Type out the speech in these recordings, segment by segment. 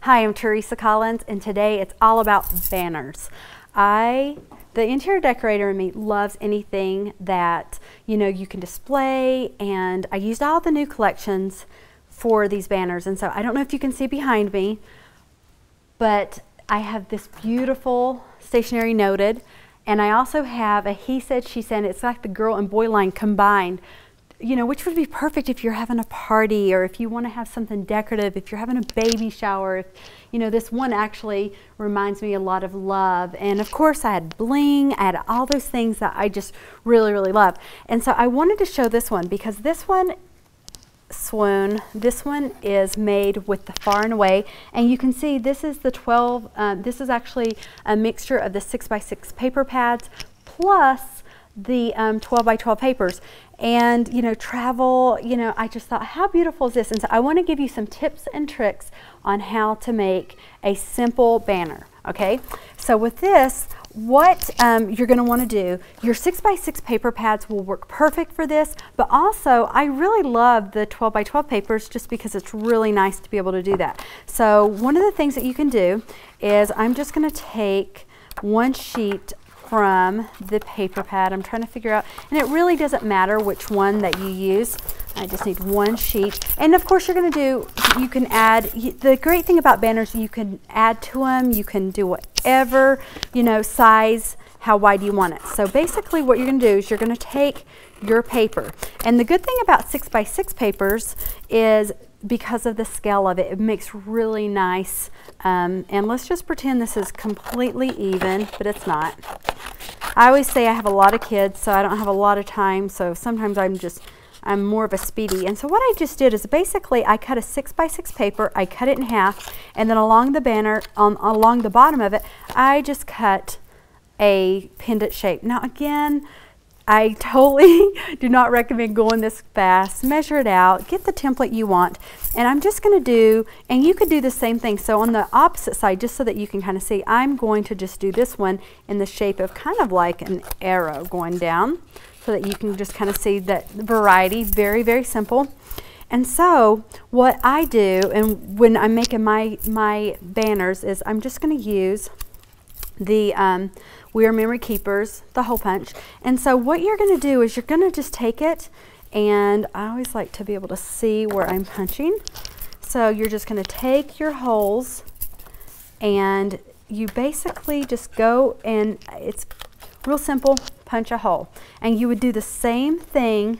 Hi, I'm Teresa Collins, and today it's all about banners. The interior decorator in me loves anything that you can display, and I used all the new collections for these banners. And so I don't know if you can see behind me, but I have this beautiful stationery noted, and I also have a he said, she said. It's like the girl and boy line combined, which would be perfect if you're having a party, or if you want to have something decorative, if you're having a baby shower. If, this one actually reminds me a lot of love. And of course I had bling, I had all those things that I just really, really love. And so I wanted to show this one because this one, swoon, this one is made with the Far and Away. And you can see this is the 12, this is actually a mixture of the 6x6 paper pads plus the 12 by 12 papers. And travel, I just thought, how beautiful is this? And so I want to give you some tips and tricks on how to make a simple banner. Okay, so with this, what you're going to want to do, your 6x6 paper pads will work perfect for this, but also I really love the 12 by 12 papers just because it's really nice to be able to do that. So one of the things that you can do is I'm just going to take one sheet from the paper pad. I'm trying to figure out, and it really doesn't matter which one that you use. I just need one sheet. And of course you're going to do, you can add, the great thing about banners, you can add to them, you can do whatever, size, how wide you want it. So basically what you're going to do is you're going to take your paper. And the good thing about 6x6 papers is because of the scale of it, it makes really nice, and let's just pretend this is completely even, but it's not. I always say I have a lot of kids, so I don't have a lot of time, so sometimes I'm more of a speedy. And so what I just did is basically I cut a 6x6 paper, I cut it in half, and then along the banner, along the bottom of it, I just cut a pendant shape. Now again, I totally do not recommend going this fast. Measure it out, get the template you want, and I'm just going to do, and you could do the same thing. So on the opposite side, just so that you can kind of see, I'm going to just do this one in the shape of kind of like an arrow going down, so that you can just kind of see that variety. Very, very simple. And so what I do, and when I'm making my banners, is I'm just going to use the We Are Memory Keepers, the hole punch. And so what you're going to do is you're going to just take it, and I always like to be able to see where I'm punching. So you're just going to take your holes, and you basically just go, and it's real simple, punch a hole. And you would do the same thing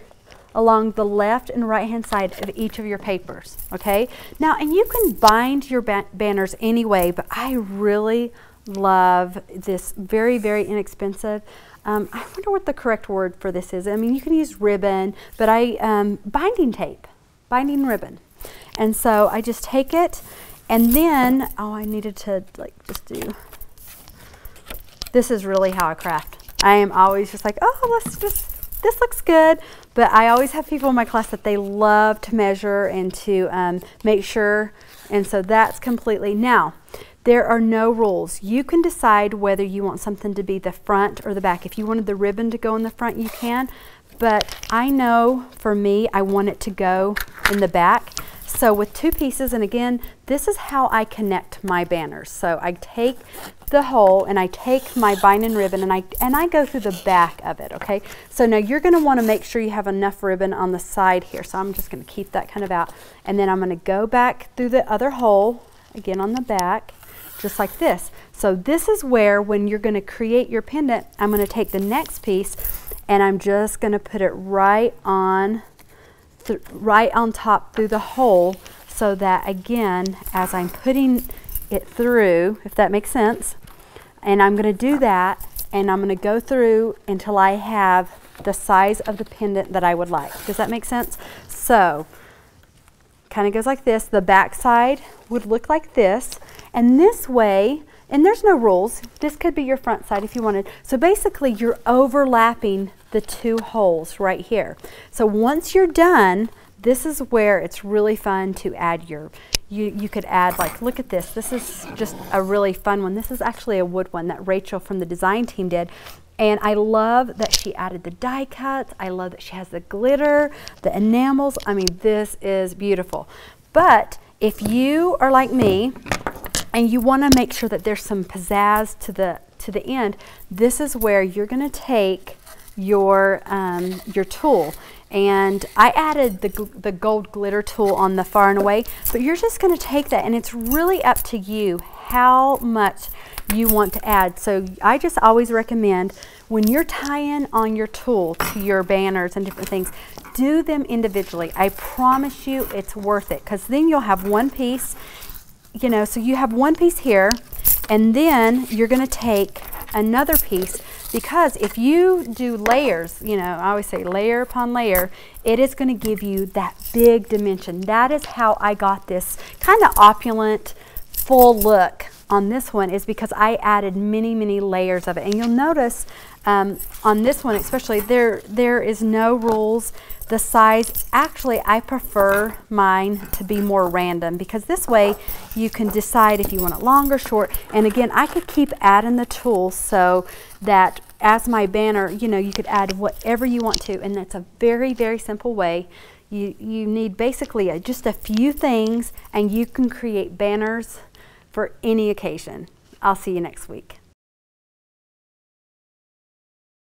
along the left and right hand side of each of your papers. Okay, now, and you can bind your banners anyway, but I really love this very, very inexpensive, I wonder what the correct word for this is. I mean, you can use ribbon, but binding tape, binding ribbon. And so I just take it, and then, I needed to just do, this is really how I craft. I am always just like, this looks good. But I always have people in my class that they love to measure and to make sure, and so that's completely, now, there are no rules. You can decide whether you want something to be the front or the back. If you wanted the ribbon to go in the front, you can. But I know for me, I want it to go in the back. So with two pieces, and again, this is how I connect my banners. So I take the hole and I take my binding ribbon and I go through the back of it, okay? So now you're gonna wanna make sure you have enough ribbon on the side here. So I'm just gonna keep that kind of out. And then I'm gonna go back through the other hole, again on the back, just like this. So this is where, when you're going to create your pendant, I'm going to take the next piece and I'm just going to put it right on top through the hole, so that again, as I'm putting it through, if that makes sense, and I'm going to do that, and I'm going to go through until I have the size of the pendant that I would like. Does that make sense? So kind of goes like this. The back side would look like this. And this way, and there's no rules, this could be your front side if you wanted. So basically you're overlapping the two holes right here. So once you're done, this is where it's really fun to add you could add, like, look at this. This is just a really fun one. This is actually a wood one that Rachel from the design team did. And I love that she added the die cuts. I love that she has the glitter, the enamels. I mean, this is beautiful. But if you are like me and you want to make sure that there's some pizzazz to the end, this is where you're going to take your tool. And I added the gold glitter tool on the far and away, but you're just going to take that, and it's really up to you how much you want to add. So I just always recommend, when you're tying on your tool to your banners and different things, do them individually. I promise you it's worth it, because then you'll have one piece, you know, so you have one piece here, and then you're going to take another piece, because if you do layers, you know, I always say layer upon layer, it is going to give you that big dimension. That is how I got this kind of opulent, full look on this one, is because I added many, many layers of it. And you'll notice on this one especially, there is no rules. The size, actually I prefer mine to be more random, because this way you can decide if you want it long or short. And again, I could keep adding the tools so that as my banner, you know, you could add whatever you want to, and that's a very, very simple way. You need basically just a few things, and you can create banners for any occasion. I'll see you next week.